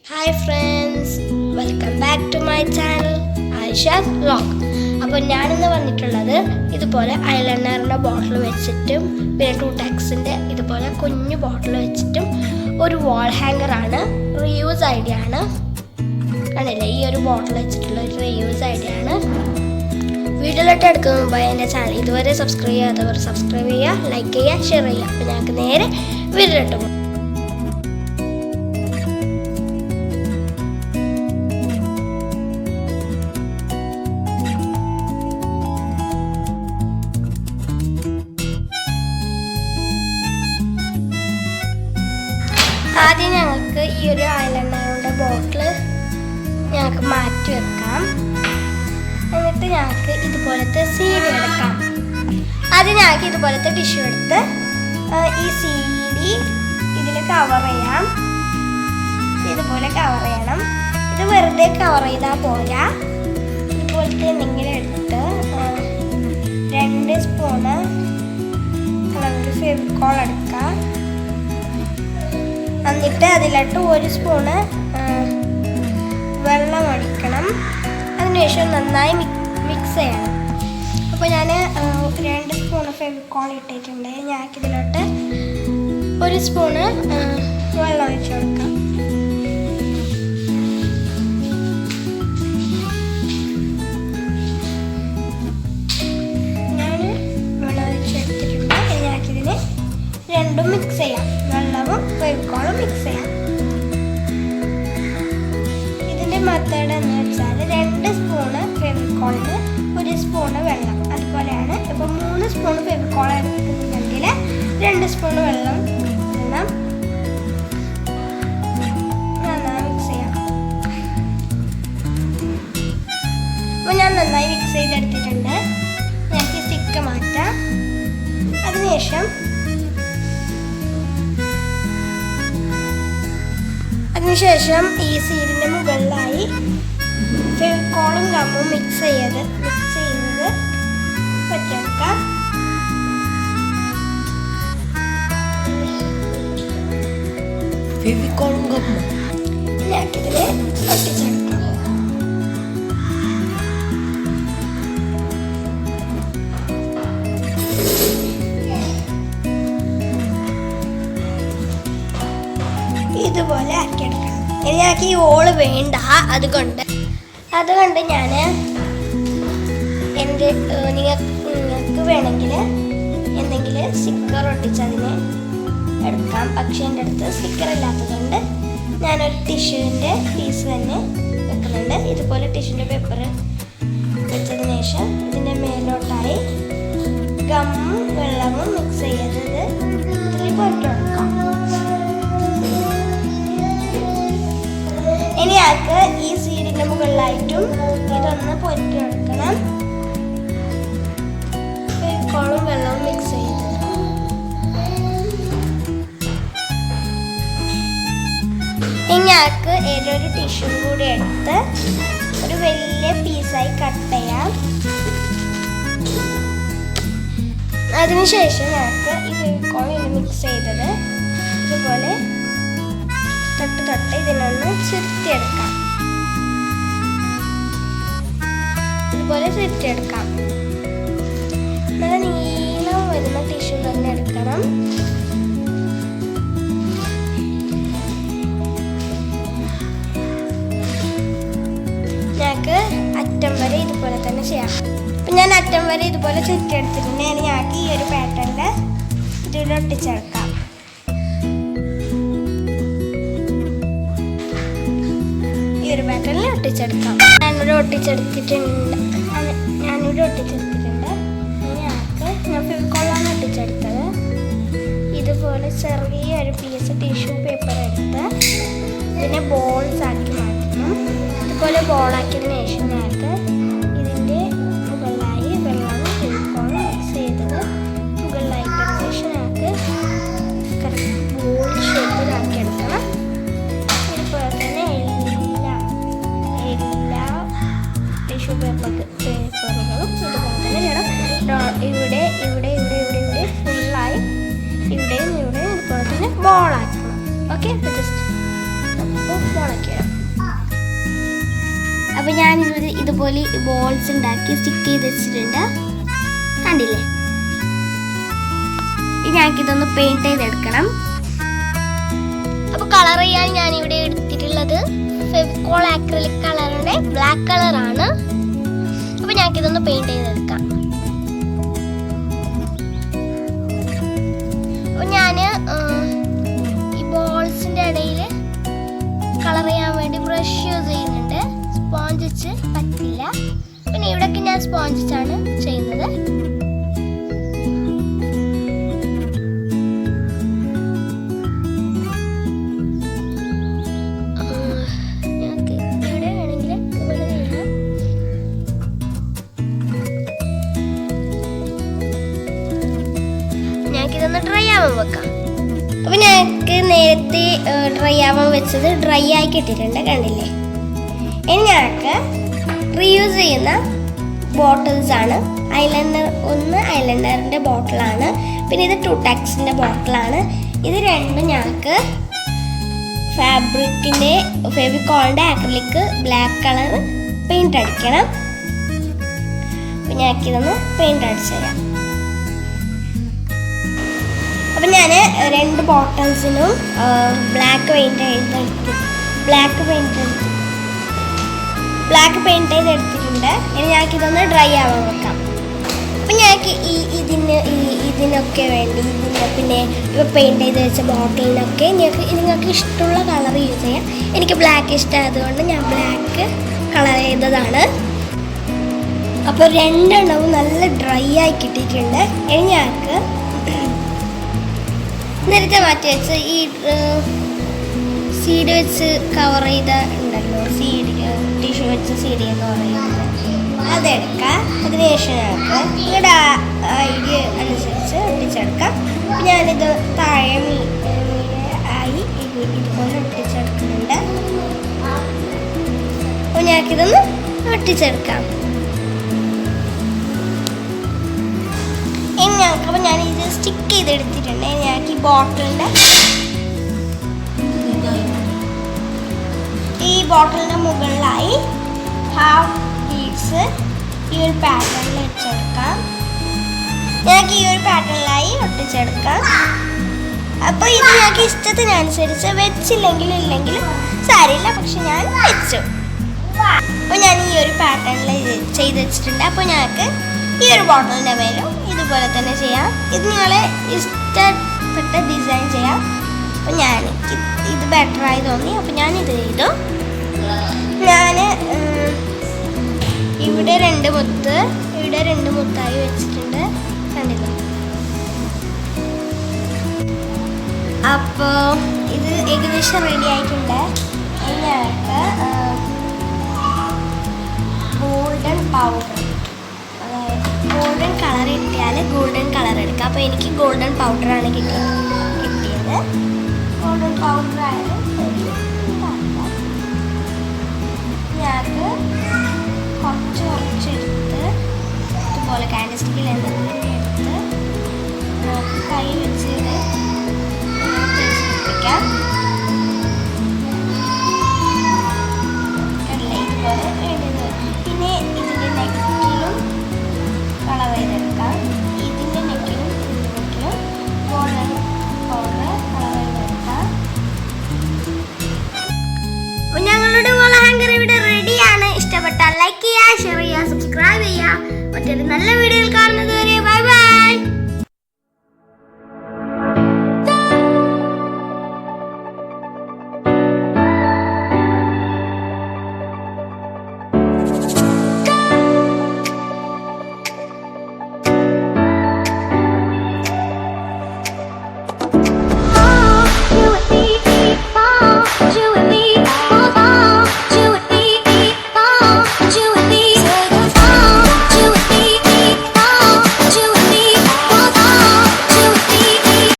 Hi friends, welcome back to my channel Ayisha's vlog. അപ്പോൾ ഞാനിന്ന് വന്നിട്ടുള്ളത് ഇതുപോലെ ഐലൈനറിൻ്റെ ബോട്ടിൽ വെച്ചിട്ടും പിന്നെ ടൂടെക്സിൻ്റെ ഇതുപോലെ കുഞ്ഞു ബോട്ടിൽ വെച്ചിട്ടും ഒരു വാൾ ഹാങ്ങറാണ്. റീയൂസ് ഐഡിയ ആണ്. കണ്ടില്ലേ, ഈ ഒരു ബോട്ടിൽ വെച്ചിട്ടുള്ള ഒരു റീയൂസ് ഐഡിയ ആണ്. വീഡിയോയിലോട്ട് എടുക്കുന്ന മുമ്പ് എൻ്റെ ചാനൽ ഇതുവരെ സബ്സ്ക്രൈബ് ചെയ്യാത്തവർ സബ്സ്ക്രൈബ് ചെയ്യുക, ലൈക്ക് ചെയ്യുക, ഷെയർ ചെയ്യുക. അപ്പോൾ ഞങ്ങൾക്ക് നേരെ വീഡിയോയിലോട്ട് പോകും. ആദ്യം ഞങ്ങൾക്ക് ഈ ഒരു ഐലൈനറിൻ്റെ ബോട്ടിൽ ഞങ്ങൾക്ക് മാറ്റി വെക്കാം. എന്നിട്ട് ഞങ്ങൾക്ക് ഇതുപോലത്തെ സീഡി എടുക്കാം. ആദ്യം ഞങ്ങൾക്ക് ഇതുപോലത്തെ ടിഷ്യൂ എടുത്ത് ഈ സീഡി ഇതിൽ കവർ ചെയ്യാം. ഇതുപോലെ കവർ ചെയ്യണം. ഇത് വെറുതെ കവർ ചെയ്താൽ പോരാ. ഇതുപോലത്തെ എന്തെങ്കിലും എടുത്ത് 2 സ്പൂണ് ഫെവിക്കോൾ എടുക്കാം. എന്നിട്ട് അതിലോട്ട് 1 സ്പൂണ് വെള്ളം ഒഴിക്കണം. അതിനുശേഷം നന്നായി മിക്സ് ചെയ്യണം. അപ്പോൾ ഞാൻ 2 സ്പൂണ് ഫെവിക്കോൾ ഇട്ടിട്ടുണ്ട്. ഞങ്ങൾക്കിതിലോട്ട് 1 സ്പൂണ് വെള്ളം ഒഴിച്ച് കൊടുക്കാം. ഞാൻ വെള്ളം ഒഴിച്ചെടുത്തിട്ടുണ്ട്. ഞങ്ങൾക്കിതിന് രണ്ടും മിക്സ് ചെയ്യാം. വെള്ളവും ഫെവിക്കോളും മിക്സ് ചെയ്യാം. ഇതിൻ്റെ മെത്തേഡ് എന്ന് വെച്ചാൽ 2 സ്പൂണ് ഫെവിക്കോളിന് 1 സ്പൂണ് വെള്ളം. അതുപോലെയാണ്. ഇപ്പോൾ 3 സ്പൂൺ ഫെവിക്കോൾ എടുക്കുന്നുണ്ടെങ്കിൽ 2 സ്പൂണ് വെള്ളം ഇടണം. നന്നായി മിക്സ് ചെയ്യാം. അപ്പോൾ ഞാൻ നന്നായി മിക്സ് ചെയ്തെടുത്തിട്ടുണ്ട്. ഞങ്ങൾക്ക് സ്റ്റിക്ക് മാറ്റാം. അതിനുശേഷം ഈ സീഡിൻ്റെ മുകളിലായി ഫെവിക്കോളും ഗമ്മും മിക്സ് ചെയ്യുന്നത് പറ്റെടുക്കാം. ഫെവിക്കോളും ഗമ്മും ഇതിൽ ഒട്ടിച്ചെടുക്കാം. ഇതുപോലെ ആക്കിയെടുക്കണം. ഇനി ഞങ്ങൾക്ക് ഈ ഓള് വേണ്ട. അതുകൊണ്ട് ഞാൻ നിങ്ങൾക്ക് വേണമെങ്കിൽ എന്തെങ്കിലും സ്റ്റിക്കർ ഒട്ടിച്ചതിന് എടുക്കാം. പക്ഷെ എൻ്റെ അടുത്ത് സ്റ്റിക്കർ ഇല്ലാത്തതുകൊണ്ട് ഞാനൊരു ടിഷ്യൂവിൻ്റെ പീസ് തന്നെ വെക്കുന്നുണ്ട്. ഇതുപോലെ ടിഷ്യൂൻ്റെ പേപ്പർ വെച്ചതിന് ശേഷം ഇതിൻ്റെ മേലോട്ടായി ഗമ്മും വെള്ളവും മിക്സ് ചെയ്തത് ഇതിൽ പൊട്ടിയെടുക്കാം. ഇനി ഞങ്ങൾക്ക് ഈ സീഡിൻ്റെ മുകളിലായിട്ടും ഇതൊന്ന് പൊരിക്കെടുക്കണം. ഫെവിക്കോളും വെള്ളവും മിക്സ് ചെയ്ത് ഇനി ഞങ്ങൾക്ക് ഏതൊരു ടിഷ്യൂ കൂടി എടുത്ത് ഒരു വലിയ പീസായി കട്ട് ചെയ്യാം. അതിനുശേഷം ഞങ്ങൾക്ക് ഈ ഫെവിക്കോൾ മിക്സ് ചെയ്തത് ഇതുപോലെ തൊട്ട് ഇതിനൊന്ന് ചുരുട്ടിയെടുക്കാം. ഇതുപോലെ ചുരുട്ടിയെടുക്കാം. നല്ല നീളം വരുന്ന ടിഷ്യൂ തന്നെ എടുക്കണം. ഞങ്ങൾക്ക് അറ്റം വരെ ഇതുപോലെ തന്നെ ചെയ്യാം. അപ്പം ഞാൻ അറ്റം വരെ ഇതുപോലെ ചുരുട്ടിയെടുത്തിട്ടുണ്ട്. ഞങ്ങൾക്ക് ഈ ഒരു പാറ്റേണിൽ ഇതിൽ ഒട്ടിച്ചെടുക്കാം. ഒരു പാറ്റേണിൽ ഒട്ടിച്ചെടുക്കാം. ഞാനിവിടെ ഒട്ടിച്ചെടുത്തിട്ടുണ്ട്. ഞാൻ ഫെവിക്കോളാണ് ഒട്ടിച്ചെടുത്തത്. ഇതുപോലെ ചെറിയൊരു പീസ് ടിഷ്യൂ പേപ്പർ എടുത്ത് ഇതിനെ ബോൾസ് ആക്കി മാറ്റണം. ഇതുപോലെ ബോളാക്കിയതിന് ശേഷം ഞങ്ങൾക്ക് ഇതിൻ്റെ മുകളിലായി വെള്ളവും ഫെവിക്കോളും മിക്സ് ചെയ്തത് മുകളിലാക്കിയതിന് ശേഷം ഞങ്ങൾക്ക് ബോൾ ഷേപ്പിലാക്കി എടുക്കണം. ഇതുപോലെ തന്നെ ടിഷ്യൂ പേപ്പറുകളും ഇതുപോലെ തന്നെ ചെയ്യണം. ഇവിടെ ഫുള്ളായി ഇവിടെയും ഇതുപോലെ തന്നെ ബോളാക്കണം. ഓക്കെ, ജസ്റ്റ് ബോളാക്കി അപ്പോൾ ഞാനിത് ഇതുപോലെ ബോൾസ് ഉണ്ടാക്കി സ്റ്റിക്ക് ചെയ്ത് വെച്ചിട്ടുണ്ട്, കണ്ടില്ലേ? ഞങ്ങൾക്കിതൊന്ന് പെയിൻറ് ചെയ്തെടുക്കണം. അപ്പോൾ കളർ ചെയ്യാൻ ഞാനിവിടെ എടുത്തിട്ടുള്ളത് ഫെവിക്കോൾ ആക്രിലിക് കളറിൻ്റെ ബ്ലാക്ക് കളറാണ്. അപ്പോൾ ഞങ്ങൾക്കിതൊന്ന് പെയിൻറ് ചെയ്തെടുക്കാം. അപ്പോൾ ഞാൻ ഈ ബോൾസിൻ്റെ ഇടയിൽ കളർ ചെയ്യാൻ വേണ്ടി ബ്രഷ് യൂസ് ചെയ്യുന്നുണ്ട്. സ്പോഞ്ച് വെച്ച് പറ്റില്ല. പിന്നെ ഇവിടെയൊക്കെ ഞാൻ സ്പോഞ്ച് വെച്ചാണ് ചെയ്യുന്നത്. ഞങ്ങൾക്കിതൊന്ന് ഡ്രൈ ആവാൻ വെക്കാം. അപ്പോൾ ഞങ്ങൾക്ക് നേരത്തെ ഡ്രൈ ആവാൻ വെച്ചത് ഡ്രൈ ആയി കിട്ടിയിട്ടുണ്ട്, കണ്ടില്ലേ? ഇനി ഞങ്ങൾക്ക് റീയൂസ് ചെയ്യുന്ന ബോട്ടിൽസ് ആണ്. ഒന്ന് ഐലൈനറിൻ്റെ ബോട്ടിലാണ്, പിന്നെ ഇത് 2Taxന്റെ ബോട്ടിലാണ്. ഇത് രണ്ടും ഞങ്ങൾക്ക് ഫാബ്രിക്കിൻ്റെ ഫെവിക്കോളിൻ്റെ ആക്രിലിക് ബ്ലാക്ക് കളർ പെയിൻ്റ് അടിക്കണം. അപ്പം ഞങ്ങൾക്കിതൊന്ന് പെയിൻ്റ് അടിച്ചു തരാം. അപ്പം ഞാൻ 2 ബോട്ടിൽസിനും ബ്ലാക്ക് പെയിൻറ് ചെയ്തെടുത്തിട്ടുണ്ട്. ഇനി ഞങ്ങൾക്കിതൊന്ന് ഡ്രൈ ആവാൻ വെക്കാം. അപ്പം ഞങ്ങൾക്ക് ഇതിനൊക്കെ വേണ്ടി പിന്നെ ഇപ്പോൾ പെയിൻറ് ചെയ്ത് വെച്ച ബോട്ടിലിനൊക്കെ നിങ്ങൾക്ക് ഇഷ്ടമുള്ള കളർ യൂസ് ചെയ്യാം. എനിക്ക് ബ്ലാക്ക് ഇഷ്ടമായതുകൊണ്ട് ഞാൻ ബ്ലാക്ക് കളർ ചെയ്തതാണ്. അപ്പോൾ 2 എണ്ണവും നല്ല ഡ്രൈ ആയി കിട്ടിയിട്ടുണ്ട്. ഇനി ഞങ്ങൾക്ക് നേരത്തെ മാറ്റി വെച്ച് ഈ സീഡ് വെച്ച് കവർ ചെയ്ത ഉണ്ടല്ലോ, ടിഷ്യൂ വെച്ച് സീഡ് എന്ന് പറയുന്നത്, അതെടുക്കാം. അതിനുശേഷം ഞങ്ങൾക്ക് നിങ്ങളുടെ ഐഡിയ അനുസരിച്ച് ഒട്ടിച്ചെടുക്കാം. ഞാനിത് താഴെ ആയി ഇതുപോലെ ഒട്ടിച്ചെടുക്കുന്നുണ്ട്. അപ്പോൾ ഞങ്ങൾക്കിതൊന്ന് ഒട്ടിച്ചെടുക്കാം. ഇനി ഞങ്ങൾക്ക് ഞാനിത് സ്റ്റിക്ക് ചെയ്തെടുത്തിട്ടുണ്ട്. ഞങ്ങൾക്ക് ഈ ബോട്ടിലിൻ്റെ മുകളിലായി ഹാഫ് ബീഡ്സ് ഈ ഒരു പാറ്റേണിൽ വെച്ചെടുക്കാം. ഞങ്ങൾക്ക് ഈ ഒരു പാറ്റേണിലായി ഒട്ടിച്ചെടുക്കാം. അപ്പോൾ ഇത് ഞങ്ങൾക്ക് ഇഷ്ടത്തിനനുസരിച്ച് വെച്ചില്ലെങ്കിലും സാരമില്ല, പക്ഷെ ഞാൻ വെച്ചു. അപ്പോൾ ഞാൻ ഈ ഒരു പാറ്റേണിൽ ചെയ്ത് വെച്ചിട്ടുണ്ട്. അപ്പോൾ ഞങ്ങൾക്ക് ഈ ഒരു ബോട്ടിലിൻ്റെ മേലും ഇതുപോലെ തന്നെ ചെയ്യാം. ഇത് നിങ്ങളെ ഇഷ്ടപ്പെട്ട ഡിസൈൻ ചെയ്യാം. അപ്പോൾ എനിക്ക് ഇത് ബെറ്ററായി തോന്നി, അപ്പോൾ ഞാനിത് ചെയ്തു. ഞാൻ ഇവിടെ 2 മുത്തായി വെച്ചിട്ടുണ്ട്, കണ്ടില്ലേ? അപ്പോൾ ഇത് ഏകദേശം റെഡി ആയിട്ടുണ്ട്. ഞങ്ങൾക്ക് ഗോൾഡൻ പൗഡർ, അതായത് ഗോൾഡൻ കളർ കിട്ടിയാൽ ഗോൾഡൻ കളർ എടുക്കാം. അപ്പോൾ എനിക്ക് ഗോൾഡൻ പൗഡറാണ് കിട്ടിയത്. ഗോൾഡൻ പൗഡർ ആയാലും ഞങ്ങൾക്ക് കുറച്ചെടുത്ത് ഇതുപോലെ കാൻഡിൽ സ്റ്റിക്കിൽ എന്തെങ്കിലും എടുത്ത് കൈ വെച്ച് തേച്ചിപ്പിക്കാം. ഇതുപോലെ പിന്നെ ഇതിൻ്റെ നെക്കിലും കളർ ചെയ്തെടുക്കാം. ഇതിൻ്റെ നെക്കിലും ഗോൾഡൻ പൗഡർ കളർ ചെയ്തെടുക്കാം. ഞങ്ങളുടെ വോൾ ഹാങ്കർ ഇവിടെ റെഡിയാണ്. ഇഷ്ടപ്പെട്ടാൽ ലൈക്ക് ചെയ്യുക, ഷെയർ ചെയ്യുക, സബ്സ്ക്രൈബ് ചെയ്യുക. മറ്റൊരു നല്ല വീഡിയോയിൽ കാണുന്നത്